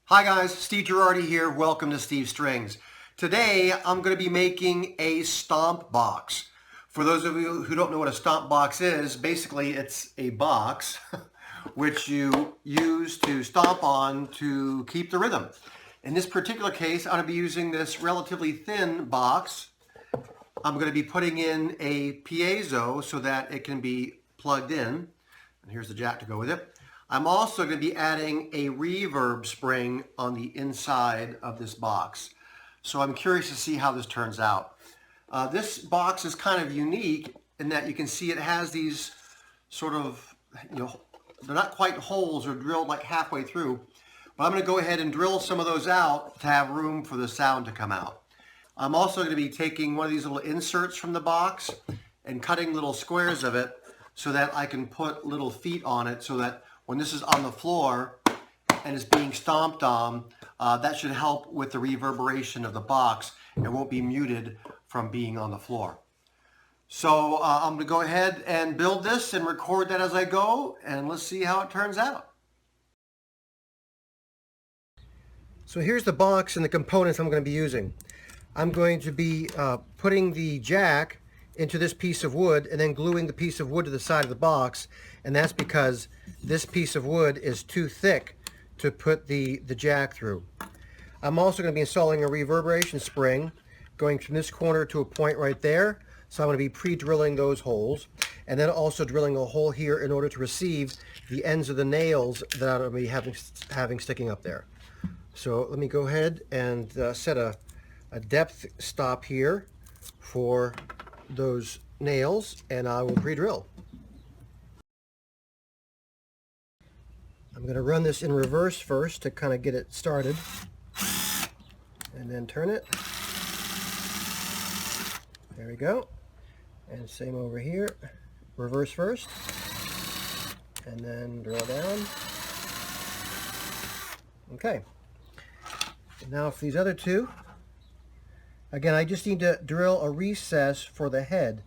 Hi guys, Steve Girardi here. Welcome to Steve Strings. Today I'm going to be making a stomp box. For those of you who don't know what a stomp box is, basically it's a box which you use to stomp on to keep the rhythm. In this particular case, I'm going to be using this relatively thin box. I'm going to be putting in a piezo so that it can be plugged in. And here's the jack to go with it. I'm also going to be adding a reverb spring on the inside of this box. So I'm curious to see how this turns out. This box is kind of unique in that you can see it has these sort of, they're not quite holes, they're drilled like halfway through. But I'm going to go ahead and drill some of those out to have room for the sound to come out. I'm also going to be taking one of these little inserts from the box and cutting little squares of it so that I can put little feet on it so that when this is on the floor and is being stomped on, that should help with the reverberation of the box. It won't be muted from being on the floor. So I'm going to go ahead and build this and record that as I go, and let's see how it turns out. So here's the box and the components I'm going to be using. I'm going to be putting the jack into this piece of wood and then gluing the piece of wood to the side of the box, and that's because this piece of wood is too thick to put the jack through. I'm also going to be installing a reverberation spring going from this corner to a point right there, so I'm going to be pre-drilling those holes and then also drilling a hole here in order to receive the ends of the nails that I'm going to be having sticking up there. So let me go ahead and set a depth stop here for those nails, and I will pre-drill. I'm going to run this in reverse first to kind of get it started, and then turn it. There we go. And same over here. Reverse first, and then drill down. Okay. And now for these other two, again, I just need to drill a recess for the head.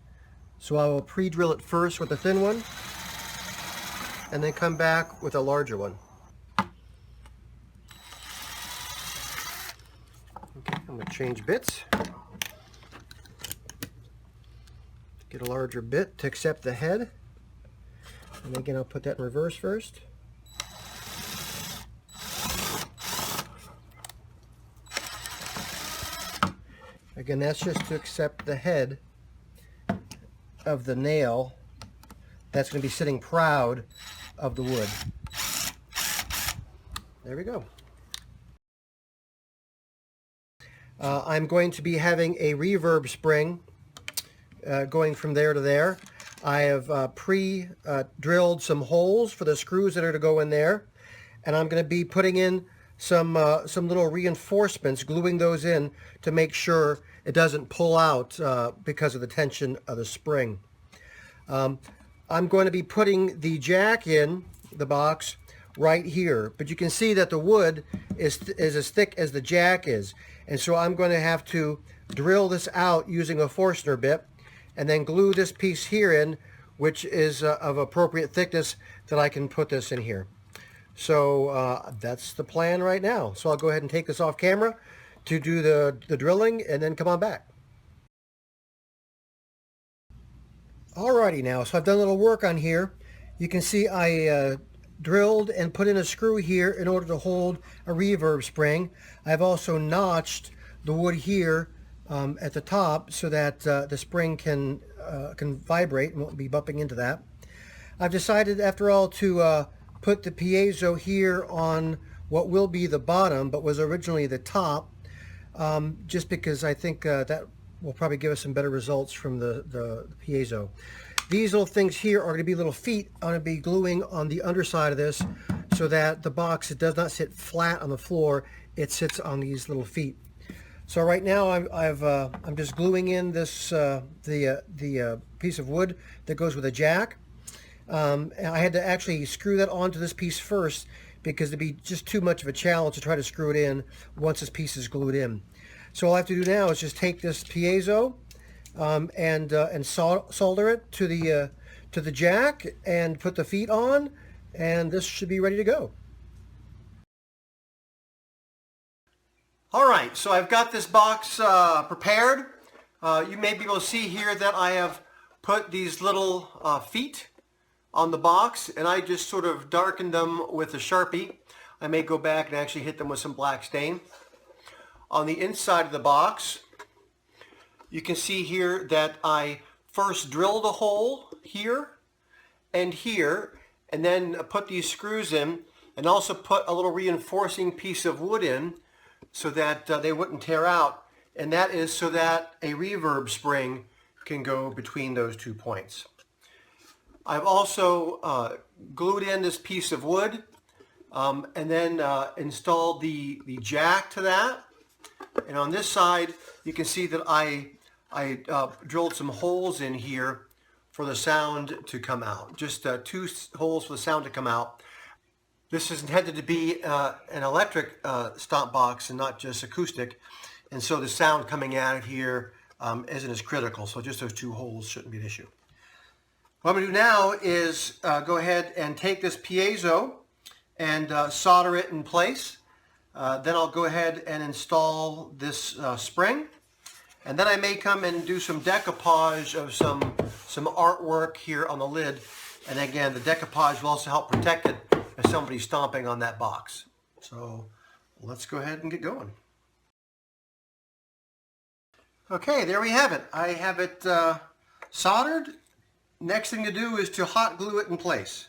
So I will pre-drill it first with a thin one, and then come back with a larger one. Okay, I'm going to change bits. Get a larger bit to accept the head. And again, I'll put that in reverse first. Again, that's just to accept the head of the nail that's going to be sitting proud of the wood. There we go. I'm going to be having a reverb spring going from there to there. I have pre-drilled some holes for the screws that are to go in there, and I'm going to be putting in some little reinforcements, gluing those in to make sure it doesn't pull out because of the tension of the spring. I'm going to be putting the jack in the box right here, but you can see that the wood is as thick as the jack is, and so I'm going to have to drill this out using a Forstner bit and then glue this piece here in, which is of appropriate thickness that I can put this in here. So that's the plan right now. So I'll go ahead and take this off camera to do the drilling and then come on back. Alrighty now, so I've done a little work on here. You can see I drilled and put in a screw here in order to hold a reverb spring. I've also notched the wood here at the top so that the spring can vibrate and won't be bumping into that. I've decided after all to put the piezo here on what will be the bottom but was originally the top, just because I think that will probably give us some better results from the piezo. These little things here are going to be little feet I'm going to be gluing on the underside of this so that the box, it does not sit flat on the floor, it sits on these little feet. So right now I'm just gluing in this the piece of wood that goes with a jack. And I had to actually screw that onto this piece first because it'd be just too much of a challenge to try to screw it in once this piece is glued in. So all I have to do now is just take this piezo and solder it to the jack and put the feet on, and this should be ready to go. All right, so I've got this box prepared. You may be able to see here that I have put these little feet on the box, and I just sort of darkened them with a Sharpie. I may go back and actually hit them with some black stain. On the inside of the box, you can see here that I first drilled a hole here, and then put these screws in, and also put a little reinforcing piece of wood in so that they wouldn't tear out, and that is so that a reverb spring can go between those 2 points. I've also glued in this piece of wood and then installed the jack to that, and on this side you can see that I drilled some holes in here for the sound to come out. Just 2 holes for the sound to come out. This is intended to be an electric stomp box and not just acoustic, and so the sound coming out of here isn't as critical, so just those 2 holes shouldn't be an issue. What I'm going to do now is go ahead and take this piezo and solder it in place. Then I'll go ahead and install this spring, and then I may come and do some decoupage of some artwork here on the lid, and again the decoupage will also help protect it if somebody's stomping on that box. So let's go ahead and get going. Okay, there we have it. I have it soldered. Next thing to do is to hot glue it in place.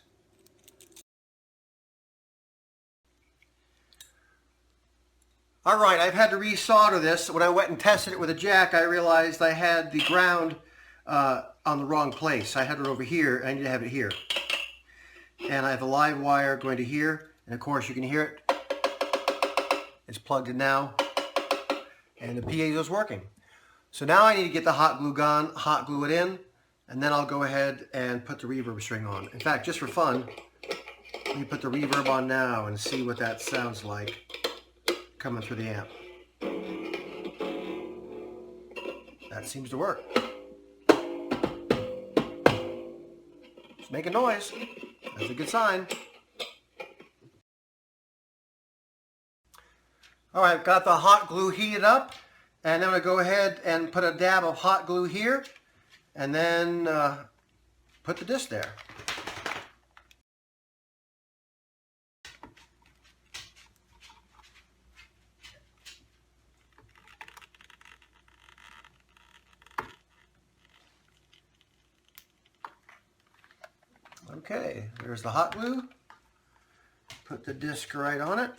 Alright, I've had to resolder this. When I went and tested it with a jack, I realized I had the ground on the wrong place. I had it over here, I need to have it here. And I have a live wire going to here, and of course you can hear it. It's plugged in now, and the piezo is working. So now I need to get the hot glue gun, hot glue it in, and then I'll go ahead and put the reverb string on. In fact, just for fun, let me put the reverb on now and see what that sounds like coming through the amp. That seems to work. It's making noise. That's a good sign. Alright, I've got the hot glue heated up, and I'm going to go ahead and put a dab of hot glue here, and then put the disc there. Okay, there's the hot glue. Put the disc right on it.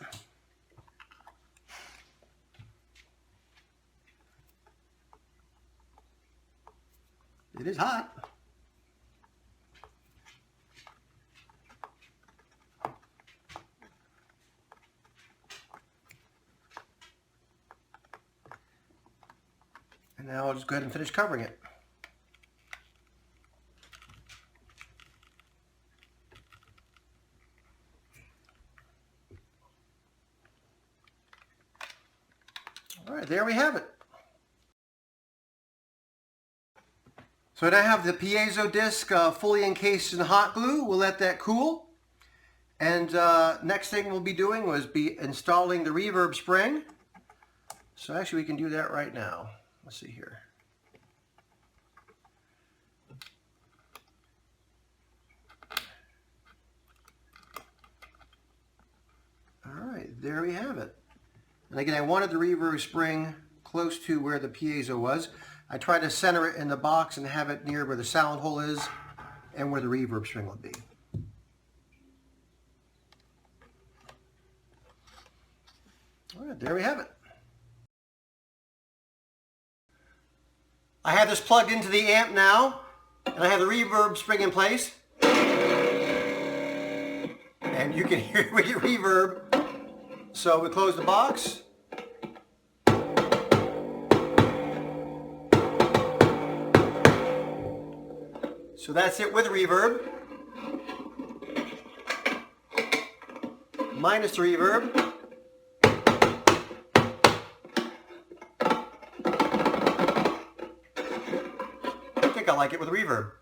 It is hot. And now I'll just go ahead and finish covering it. All right, there we have it. So now I have the piezo disc fully encased in hot glue. We'll let that cool. And next thing we'll be doing was installing the reverb spring. So actually we can do that right now. Let's see here. All right, there we have it. And again, I wanted the reverb spring close to where the piezo was. I tried to center it in the box and have it near where the sound hole is and where the reverb string would be. All right, there we have it. I have this plugged into the amp now, and I have the reverb spring in place. And you can hear it with your reverb. So we close the box. So that's it with reverb. Minus the reverb. I think I like it with reverb.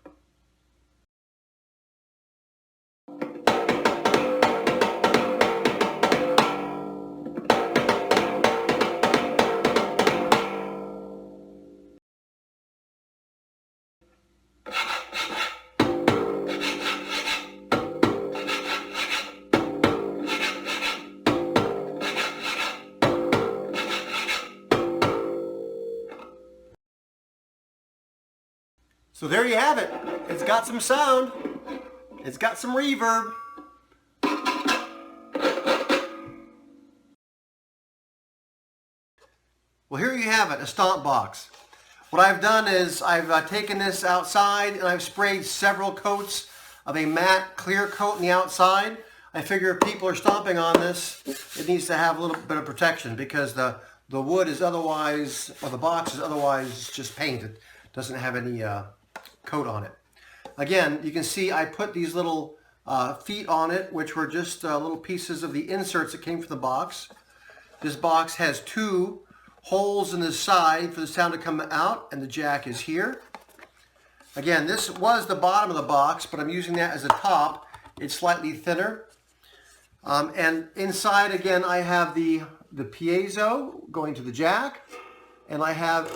So there you have it. It's got some sound. It's got some reverb. Well, here you have it, a Stompbox. What I've done is I've taken this outside and I've sprayed several coats of a matte clear coat on the outside. I figure if people are stomping on this, it needs to have a little bit of protection because the wood is otherwise, or the box is otherwise just painted. It doesn't have any coat on it. Again, you can see I put these little feet on it, which were just little pieces of the inserts that came from the box. This box has 2 holes in the side for the sound to come out, and the jack is here. Again, this was the bottom of the box, but I'm using that as a top. It's slightly thinner. And inside, again, I have the piezo going to the jack, and I have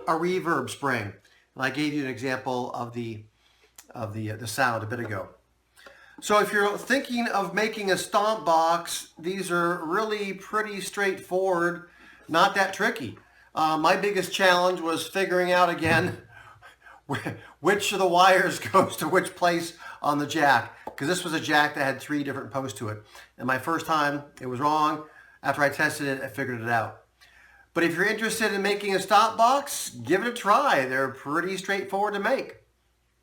a reverb spring. And I gave you an example of the sound a bit ago. So if you're thinking of making a stomp box, these are really pretty straightforward, not that tricky. My biggest challenge was figuring out again which of the wires goes to which place on the jack, because this was a jack that had 3 different posts to it. And my first time, it was wrong. After I tested it, I figured it out. But if you're interested in making a stomp box, give it a try. They're pretty straightforward to make.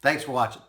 Thanks for watching.